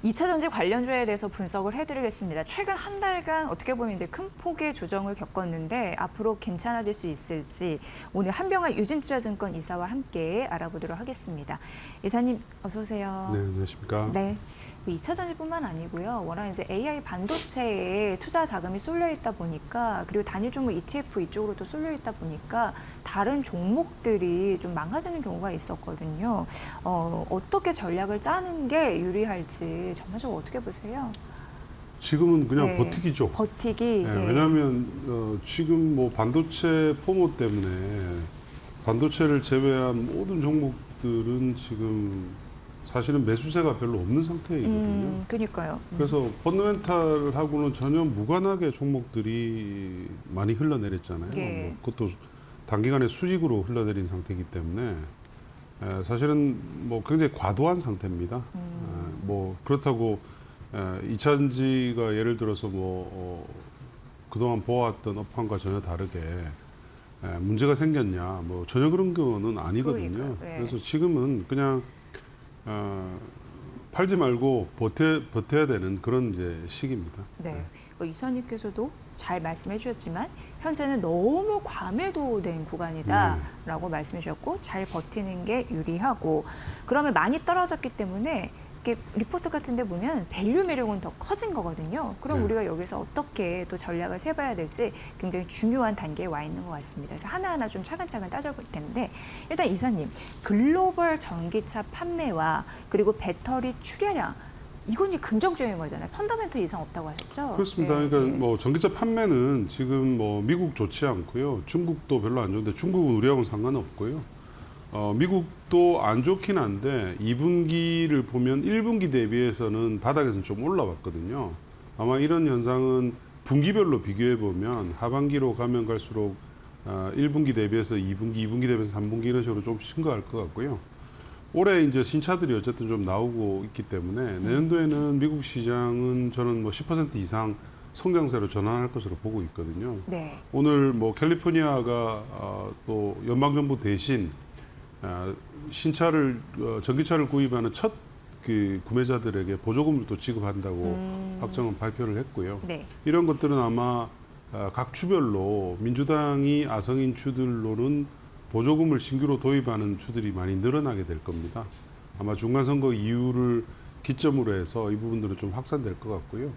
2차 전지 관련주에 대해서 분석을 해드리겠습니다. 최근 한 달간 어떻게 보면 이제 큰 폭의 조정을 겪었는데 앞으로 괜찮아질 수 있을지 오늘 한병화 유진투자증권 이사와 함께 알아보도록 하겠습니다. 이사님 어서 오세요. 네, 안녕하십니까. 네. 2차 전지뿐만 아니고요. 워낙 이제 AI 반도체에 투자 자금이 쏠려 있다 보니까 그리고 단일 종목 ETF 이쪽으로도 쏠려 있다 보니까 다른 종목들이 좀 망가지는 경우가 있었거든요. 어떻게 전략을 짜는 게 유리할지 전반적으로 어떻게 보세요? 지금은 그냥 네. 버티기죠. 버티기. 네, 네. 왜냐하면 지금 뭐 반도체 포모 때문에 반도체를 제외한 모든 종목들은 지금 사실은 매수세가 별로 없는 상태이거든요. 그러니까요. 그래서 펀더멘탈하고는 전혀 무관하게 종목들이 많이 흘러내렸잖아요. 예. 뭐 그것도 단기간에 수직으로 흘러내린 상태이기 때문에 사실은 뭐 굉장히 과도한 상태입니다. 뭐 그렇다고 이차전지가 예를 들어서 뭐 그동안 보아왔던 업황과 전혀 다르게 문제가 생겼냐, 뭐 전혀 그런 거는 아니거든요. 네. 그래서 지금은 그냥 팔지 말고 버텨야 되는 그런 이제 시기입니다. 네. 이사님께서도 잘 말씀해 주셨지만 현재는 너무 과매도된 구간이다라고 말씀해 주셨고 잘 버티는 게 유리하고 그러면 많이 떨어졌기 때문에 이렇게 리포트 같은 데 보면 밸류 매력은 더 커진 거거든요. 그럼 네. 우리가 여기서 어떻게 또 전략을 세봐야 될지 굉장히 중요한 단계에 와 있는 것 같습니다. 그래서 하나하나 좀 차근차근 따져볼 텐데 일단 이사님, 글로벌 전기차 판매와 그리고 배터리 출하량 이건 긍정적인 거잖아요. 펀더멘털 이상 없다고 하셨죠? 그렇습니다. 네, 그러니까 네. 뭐 전기차 판매는 지금 뭐 미국 좋지 않고요. 중국도 별로 안 좋은데 중국은 우리하고는 상관없고요. 미국도 안 좋긴 한데 2분기를 보면 1분기 대비해서는 바닥에서는 좀 올라왔거든요. 아마 이런 현상은 분기별로 비교해 보면 하반기로 가면 갈수록 1분기 대비해서 2분기, 2분기 대비해서 3분기 이런 식으로 좀 심각할 것 같고요. 올해 이제 신차들이 어쨌든 좀 나오고 있기 때문에 내년도에는 미국 시장은 저는 뭐 10% 이상 성장세로 전환할 것으로 보고 있거든요. 네. 오늘 뭐 캘리포니아가 또 연방정부 대신 신차를 전기차를 구입하는 첫 그 구매자들에게 보조금을 또 지급한다고 확정을 발표를 했고요. 네. 이런 것들은 아마 각 주별로 민주당이 아성인 주들로는 보조금을 신규로 도입하는 주들이 많이 늘어나게 될 겁니다. 아마 중간선거 이후를 기점으로 해서 이 부분들은 좀 확산될 것 같고요.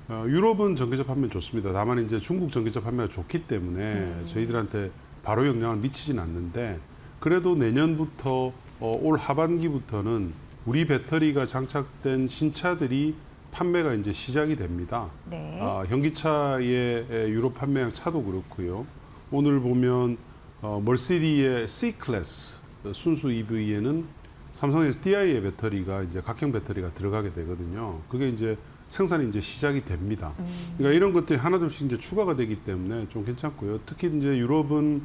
유럽은 전기차 판매 좋습니다. 다만 이제 중국 전기차 판매가 좋기 때문에 저희들한테 바로 영향을 미치진 않는데 그래도 내년부터 올 하반기부터는 우리 배터리가 장착된 신차들이 판매가 이제 시작이 됩니다. 네. 현기차의 유럽 판매량 차도 그렇고요. 오늘 보면 멀시디의 C 클래스 순수 EV에는 삼성 SDI의 배터리가 이제 각형 배터리가 들어가게 되거든요. 그게 이제 생산이 이제 시작이 됩니다. 그러니까 이런 것들이 하나둘씩 이제 추가가 되기 때문에 좀 괜찮고요. 특히 이제 유럽은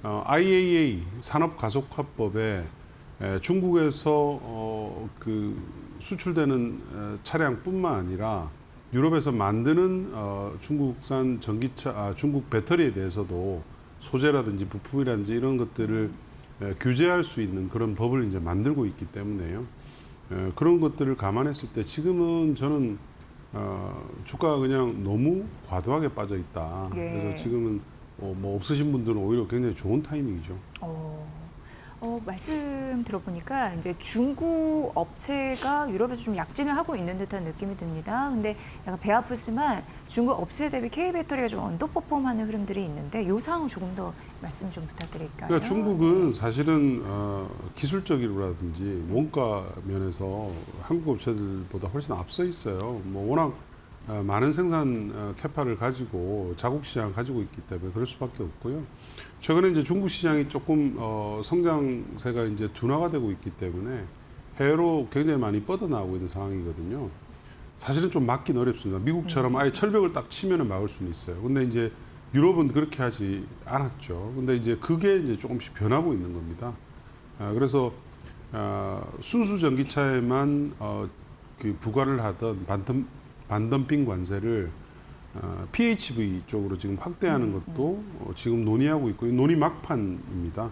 IAA 산업가속화법에 중국에서 그 수출되는 차량뿐만 아니라 유럽에서 만드는 중국산 전기차, 중국 배터리에 대해서도 소재라든지 부품이라든지 이런 것들을 규제할 수 있는 그런 법을 이제 만들고 있기 때문에요. 그런 것들을 감안했을 때 지금은 저는 주가가 그냥 너무 과도하게 빠져 있다. 예. 그래서 지금은 뭐 없으신 분들은 오히려 굉장히 좋은 타이밍이죠. 말씀 들어보니까 이제 중국 업체가 유럽에서 좀 약진을 하고 있는 듯한 느낌이 듭니다. 근데 약간 배 아프지만 중국 업체 대비 K배터리가 좀 언더퍼폼하는 흐름들이 있는데 이 상황 조금 더 말씀 좀 부탁드릴까요? 그러니까 중국은 사실은 기술적이라든지 원가 면에서 한국 업체들보다 훨씬 앞서 있어요. 뭐 워낙 많은 생산 캐파를 가지고 자국 시장 가지고 있기 때문에 그럴 수밖에 없고요. 최근에 이제 중국 시장이 조금 성장세가 이제 둔화가 되고 있기 때문에 해외로 굉장히 많이 뻗어나오고 있는 상황이거든요. 사실은 좀 막긴 어렵습니다. 미국처럼 아예 철벽을 딱 치면은 막을 수는 있어요. 근데 이제 유럽은 그렇게 하지 않았죠. 근데 이제 그게 이제 조금씩 변하고 있는 겁니다. 그래서 순수 전기차에만 그 부과를 하던 반덤핑 관세를 PHV 쪽으로 지금 확대하는 것도 지금 논의하고 있고 논의 막판입니다.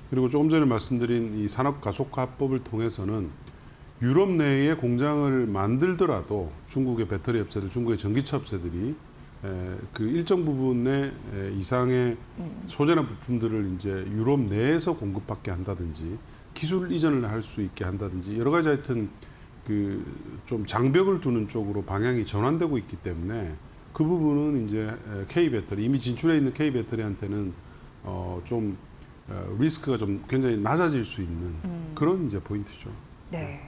그리고 조금 전에 말씀드린 이 산업가속화법을 통해서는 유럽 내에 공장을 만들더라도 중국의 배터리 업체들, 중국의 전기차 업체들이 그 일정 부분의 이상의 소재나 부품들을 이제 유럽 내에서 공급받게 한다든지 기술 이전을 할 수 있게 한다든지 여러 가지 하여튼 그 좀 장벽을 두는 쪽으로 방향이 전환되고 있기 때문에 그 부분은 이제 K 배터리 이미 진출해 있는 K 배터리한테는 좀 리스크가 좀 굉장히 낮아질 수 있는 그런 이제 포인트죠. 네.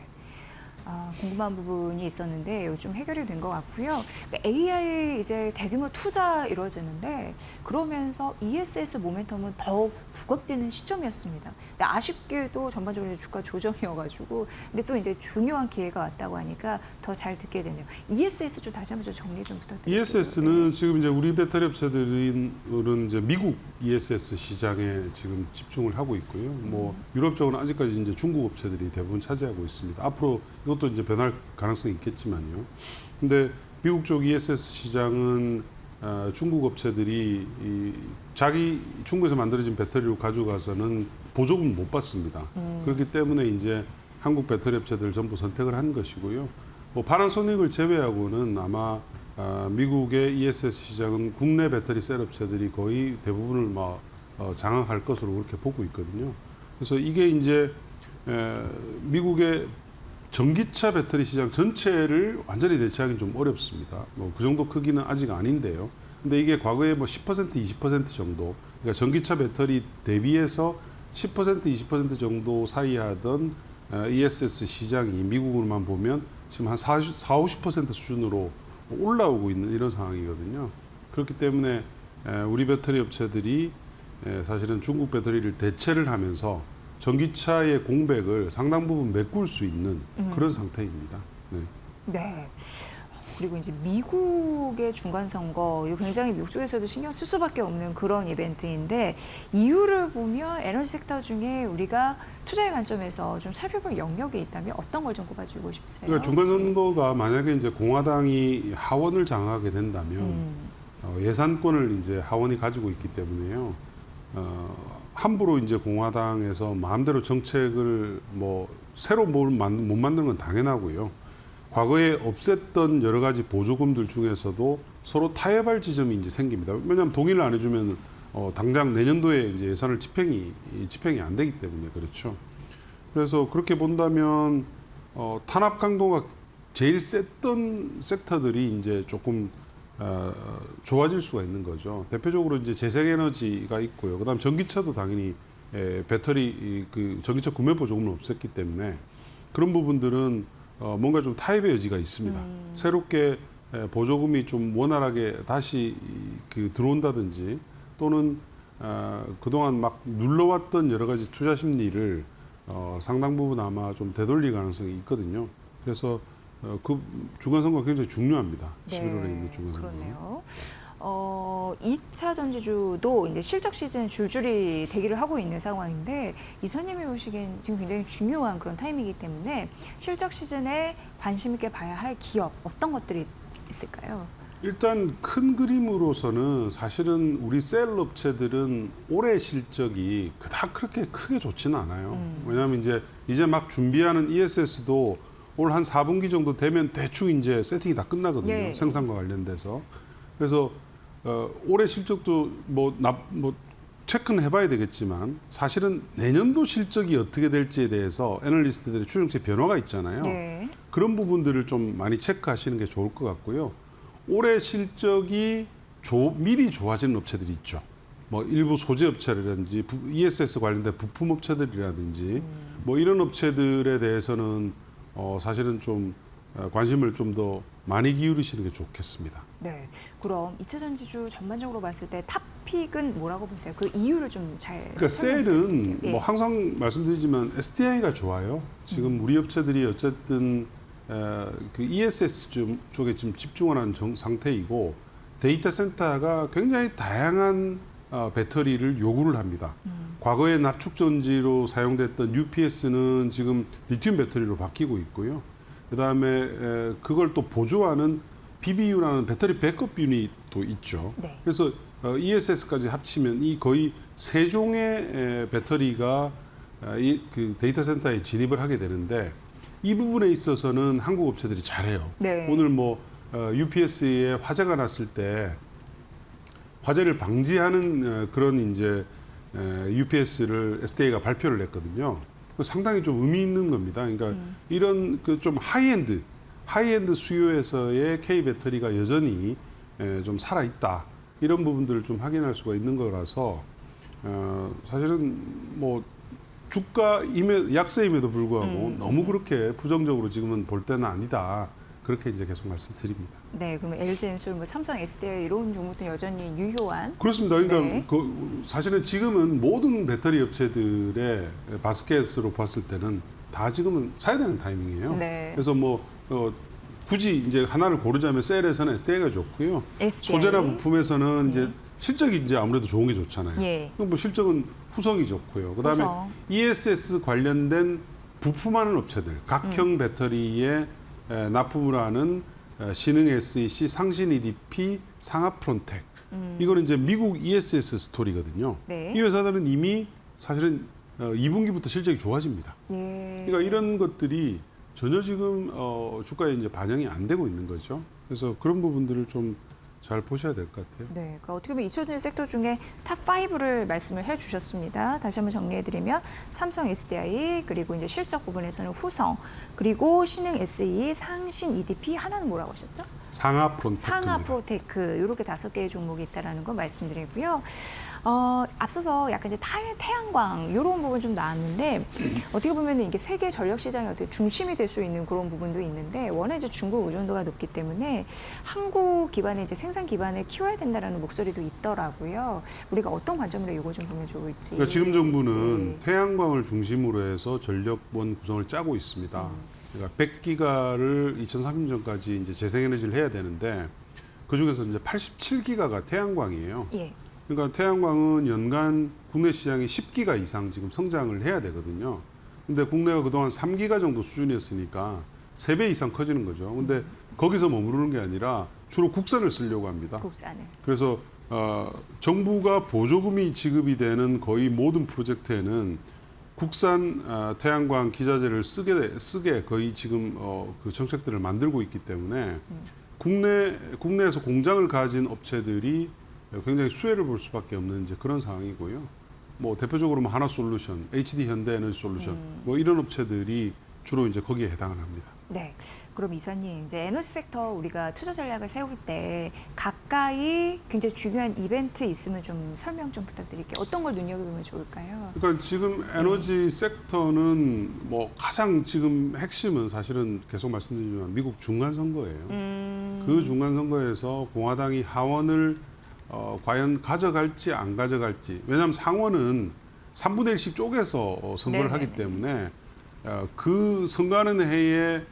궁금한 부분이 있었는데 이거 좀 해결이 된 것 같고요. AI 이제 대규모 투자 이루어지는데 그러면서 ESS 모멘텀은 더욱 부각되는 시점이었습니다. 근데 아쉽게도 전반적으로 주가 조정이어가지고 근데 또 이제 중요한 기회가 왔다고 하니까 더 잘 듣게 되네요. ESS 좀 다시 한번 좀 정리 좀 부탁드립니다. ESS는 지금 이제 우리 배터리 업체들은 이제 미국 ESS 시장에 지금 집중을 하고 있고요. 뭐 유럽 쪽은 아직까지 이제 중국 업체들이 대부분 차지하고 있습니다. 앞으로 이것도 이제 변할 가능성이 있겠지만요. 근데 미국 쪽 ESS 시장은 중국 업체들이 자기 중국에서 만들어진 배터리로 가져가서는 보조금 못 받습니다. 그렇기 때문에 이제 한국 배터리 업체들 전부 선택을 한 것이고요. 뭐 파나소닉을 제외하고는 아마 미국의 ESS 시장은 국내 배터리 셀 업체들이 거의 대부분을 장악할 것으로 그렇게 보고 있거든요. 그래서 이게 이제 미국의 전기차 배터리 시장 전체를 완전히 대체하기는 좀 어렵습니다. 뭐 그 정도 크기는 아직 아닌데요. 근데 이게 과거에 뭐 10%, 20% 정도, 그러니까 전기차 배터리 대비해서 10%, 20% 정도 사이 하던 ESS 시장이 미국으로만 보면 지금 한 40, 50% 수준으로 올라오고 있는 이런 상황이거든요. 그렇기 때문에 우리 배터리 업체들이 사실은 중국 배터리를 대체를 하면서 전기차의 공백을 상당 부분 메꿀 수 있는 그런 상태입니다. 네. 네. 그리고 이제 미국의 중간 선거, 이거 굉장히 미국 쪽에서도 신경 쓸 수밖에 없는 그런 이벤트인데 이유를 보면 에너지 섹터 중에 우리가 투자의 관점에서 좀 살펴볼 영역이 있다면 어떤 걸 좀 꼽아주고 싶으세요? 그러니까 중간 선거가 만약에 이제 공화당이 하원을 장악하게 된다면 예산권을 이제 하원이 가지고 있기 때문에요. 함부로 이제 공화당에서 마음대로 정책을 뭐 새로 못 만드는 건 당연하고요. 과거에 없앴던 여러 가지 보조금들 중에서도 서로 타협할 지점이 이제 생깁니다. 왜냐하면 동의를 안 해주면 당장 내년도에 이제 예산을 집행이 안 되기 때문에 그렇죠. 그래서 그렇게 본다면 탄압 강도가 제일 셌던 섹터들이 이제 조금 좋아질 수가 있는 거죠. 대표적으로 이제 재생에너지가 있고요. 그다음 전기차도 당연히 배터리 그 전기차 구매 보조금을 없앴기 때문에 그런 부분들은 뭔가 좀 타협의 여지가 있습니다. 새롭게 보조금이 좀 원활하게 다시 그 들어온다든지 또는 그동안 막 눌러왔던 여러 가지 투자 심리를 상당 부분 아마 좀 되돌릴 가능성이 있거든요. 그래서 그 중간선거가 굉장히 중요합니다. 네, 11월에 있는 중간선거. 그렇네요. 2차 전지주도 이제 실적 시즌 줄줄이 대기를 하고 있는 상황인데 이사님이 보시기엔 지금 굉장히 중요한 그런 타임이기 때문에 실적 시즌에 관심 있게 봐야 할 기업 어떤 것들이 있을까요? 일단 큰 그림으로서는 사실은 우리 셀 업체들은 올해 실적이 그닥 그렇게 크게 좋지는 않아요. 왜냐하면 이제 막 준비하는 ESS도 올 한 4분기 정도 되면 대충 이제 세팅이 다 끝나거든요. 예. 생산과 관련돼서. 그래서 올해 실적도 뭐 체크는 해봐야 되겠지만 사실은 내년도 실적이 어떻게 될지에 대해서 애널리스트들의 추정치 변화가 있잖아요. 네. 그런 부분들을 좀 많이 체크하시는 게 좋을 것 같고요. 올해 실적이 미리 좋아지는 업체들이 있죠. 뭐 일부 소재 업체라든지 ESS 관련된 부품 업체들이라든지 뭐 이런 업체들에 대해서는 사실은 좀 관심을 좀 더 많이 기울이시는 게 좋겠습니다. 네. 그럼 2차 전지주 전반적으로 봤을 때 탑픽은 뭐라고 보세요? 그 이유를 좀 잘. 그러니까 셀은 예. 뭐 항상 말씀드리지만 SDI가 좋아요. 지금 우리 업체들이 어쨌든 그 ESS 쪽에 지금 집중하는 상태이고 데이터 센터가 굉장히 다양한 배터리를 요구를 합니다. 과거에 납축 전지로 사용됐던 UPS는 지금 리튬 배터리로 바뀌고 있고요. 그다음에 그걸 또 보조하는 BBU라는 배터리 백업 유닛도 있죠. 네. 그래서 ESS까지 합치면 이 거의 세 종의 배터리가 그 데이터 센터에 진입을 하게 되는데 이 부분에 있어서는 한국 업체들이 잘해요. 네. 오늘 뭐 UPS에 화재가 났을 때 화재를 방지하는 그런 이제 UPS를 SDA가 발표를 했거든요. 상당히 좀 의미 있는 겁니다. 그러니까 이런 그 좀 하이엔드 수요에서의 K 배터리가 여전히 좀 살아 있다. 이런 부분들을 좀 확인할 수가 있는 거라서 사실은 뭐 주가 약세임에도 불구하고 너무 그렇게 부정적으로 지금은 볼 때는 아니다. 그렇게 이제 계속 말씀드립니다. 네, 그러면 LG엔솔, 뭐 삼성, SDI 이런 종목도 여전히 유효한. 그렇습니다. 그러니까 네. 사실은 지금은 모든 배터리 업체들의 바스켓으로 봤을 때는 다 지금은 사야 되는 타이밍이에요. 네. 그래서 뭐 굳이 이제 하나를 고르자면 셀에서는 SDI가 좋고요. SDI. 소재나 부품에서는 이제 실적이 이제 아무래도 좋은 게 좋잖아요. 예. 그럼 뭐 실적은 후성이 좋고요. 그다음에 후성. ESS 관련된 부품하는 업체들, 각형 배터리에 납품을 하는 신흥 SEC, 상신 EDP, 상합 프론텍. 이거는 이제 미국 ESS 스토리거든요. 네. 이 회사들은 이미 사실은 2분기부터 실적이 좋아집니다. 예. 그러니까 이런 것들이 전혀 지금 주가에 이제 반영이 안 되고 있는 거죠. 그래서 그런 부분들을 좀 잘 보셔야 될 것 같아요. 네, 그러니까 어떻게 보면 잊혀지는 섹터 중에 탑 5를 말씀을 해주셨습니다. 다시 한번 정리해드리면 삼성 SDI, 그리고 이제 실적 부분에서는 후성, 그리고 신흥 SE, 상신 EDP, 하나는 뭐라고 하셨죠? 상하 프론텍입니다. 상하 프로테크 이렇게 5개의 종목이 있다라는 거 말씀드리고요. 앞서서 약간 이제 태양광 이런 부분 좀 나왔는데 어떻게 보면 이게 세계 전력 시장의 어떻게 중심이 될 수 있는 그런 부분도 있는데 워낙 이제 중국 의존도가 높기 때문에 한국 기반의 이제 생산 기반을 키워야 된다라는 목소리도 있더라고요. 우리가 어떤 관점으로 이거 좀 보면 좋을지. 그러니까 지금 정부는 네. 태양광을 중심으로 해서 전력원 구성을 짜고 있습니다. 그러니까 100기가를 2030년까지 이제 재생에너지를 해야 되는데 그 중에서 이제 87기가가 태양광이에요. 예. 그러니까 태양광은 연간 국내 시장이 10기가 이상 지금 성장을 해야 되거든요. 근데 국내가 그동안 3기가 정도 수준이었으니까 3배 이상 커지는 거죠. 근데 거기서 머무르는 게 아니라 주로 국산을 쓰려고 합니다. 국산을. 그래서 정부가 보조금이 지급이 되는 거의 모든 프로젝트에는 국산 태양광 기자재를 쓰게 거의 지금 그 정책들을 만들고 있기 때문에 국내에서 공장을 가진 업체들이 굉장히 수혜를 볼 수밖에 없는 이제 그런 상황이고요. 뭐 대표적으로 뭐 하나솔루션, HD 현대에너지솔루션 뭐 이런 업체들이 주로 이제 거기에 해당을 합니다. 네. 그럼 이사님, 이제 에너지 섹터 우리가 투자 전략을 세울 때 가까이 굉장히 중요한 이벤트 있으면 좀 설명 좀 부탁드릴게요. 어떤 걸 눈여겨보면 좋을까요? 그러니까 지금 에너지 섹터는 뭐 가장 지금 핵심은 사실은 계속 말씀드리지만 미국 중간 선거예요. 그 중간 선거에서 공화당이 하원을 과연 가져갈지 안 가져갈지. 왜냐하면 상원은 3분의 1씩 쪼개서 선거를 하기 때문에 그 선거하는 해에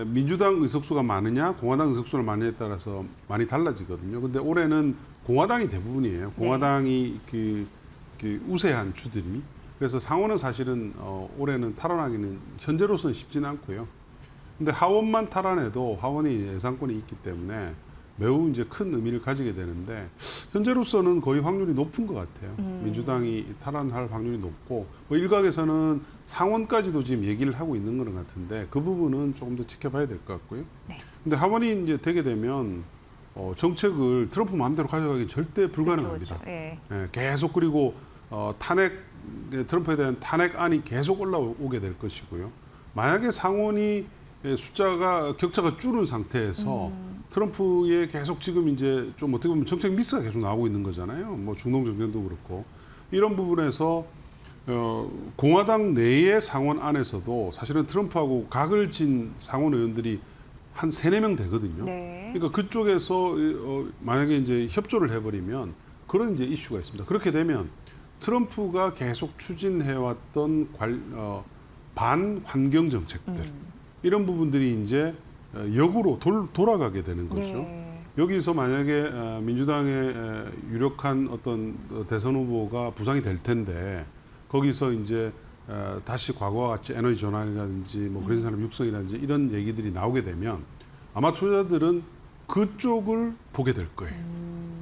민주당 의석수가 많으냐 공화당 의석수가 많으냐에 따라서 많이 달라지거든요. 근데 올해는 공화당이 대부분이에요. 공화당이 그 우세한 주들이. 그래서 상원은 사실은 올해는 탈환하기는 현재로서는 쉽지는 않고요. 근데 하원만 탈환해도 하원이 예상권이 있기 때문에 매우 이제 큰 의미를 가지게 되는데 현재로서는 거의 확률이 높은 것 같아요. 민주당이 탈환할 확률이 높고 뭐 일각에서는 상원까지도 지금 얘기를 하고 있는 것 같은데 그 부분은 조금 더 지켜봐야 될 것 같고요. 네. 근데 하원이 이제 되게 되면 정책을 트럼프 마음대로 가져가기 절대 불가능합니다. 그렇죠. 예. 예, 계속 그리고 트럼프에 대한 탄핵안이 계속 올라오게 될 것이고요. 만약에 상원이 격차가 줄은 상태에서 트럼프의 계속 지금 이제 좀 어떻게 보면 정책 미스가 계속 나오고 있는 거잖아요. 뭐 중동 정전도 그렇고 이런 부분에서 공화당 내의 상원 안에서도 사실은 트럼프하고 각을 진 상원 의원들이 한 3-4명 되거든요. 네. 그러니까 그쪽에서 만약에 이제 협조를 해버리면 그런 이제 이슈가 있습니다. 그렇게 되면 트럼프가 계속 추진해왔던 반환경 정책들 이런 부분들이 이제 역으로 돌아가게 되는 거죠. 네. 여기서 만약에 민주당의 유력한 어떤 대선 후보가 부상이 될 텐데 거기서 이제 다시 과거와 같이 에너지 전환이라든지 뭐 그런 사람 육성이라든지 이런 얘기들이 나오게 되면 아마 투자자들은 그쪽을 보게 될 거예요.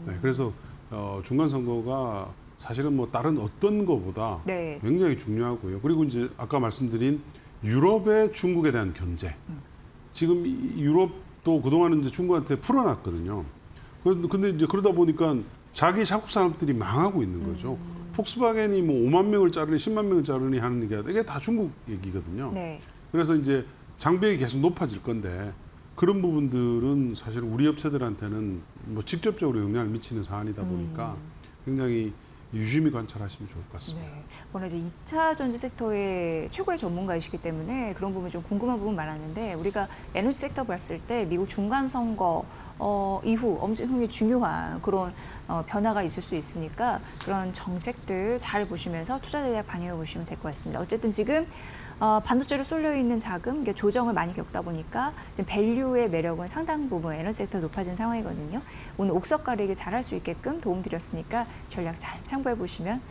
네, 그래서 중간 선거가 사실은 뭐 다른 어떤 거보다 네. 굉장히 중요하고요. 그리고 이제 아까 말씀드린 유럽의 중국에 대한 견제. 지금 유럽도 그동안은 이제 중국한테 풀어놨거든요. 근데 이제 그러다 보니까 자기 자국 산업들이 망하고 있는 거죠. 폭스바겐이 뭐 5만 명을 자르니 10만 명을 자르니 하는 게 이게 다 중국 얘기거든요. 네. 그래서 이제 장벽이 계속 높아질 건데 그런 부분들은 사실 우리 업체들한테는 뭐 직접적으로 영향을 미치는 사안이다 보니까 굉장히 유심히 관찰하시면 좋을 것 같습니다. 네. 워낙 이제 2차 전지 섹터의 최고의 전문가이시기 때문에 그런 부분 좀 궁금한 부분 많았는데 우리가 에너지 섹터 봤을 때 미국 중간 선거 이후 엄청나게 중요한 그런 변화가 있을 수 있으니까 그런 정책들 잘 보시면서 투자 전략 반영해 보시면 될 것 같습니다. 어쨌든 지금 반도체로 쏠려 있는 자금 이게 조정을 많이 겪다 보니까 지금 밸류의 매력은 상당 부분 에너지 섹터 높아진 상황이거든요. 오늘 옥석 가리기 잘할 수 있게끔 도움드렸으니까 전략 잘 참고해 보시면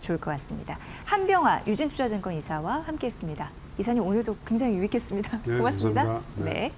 좋을 것 같습니다. 한병화 유진투자증권 이사와 함께했습니다. 이사님 오늘도 굉장히 유익했습니다. 네, 고맙습니다. 감사합니다. 네. 네.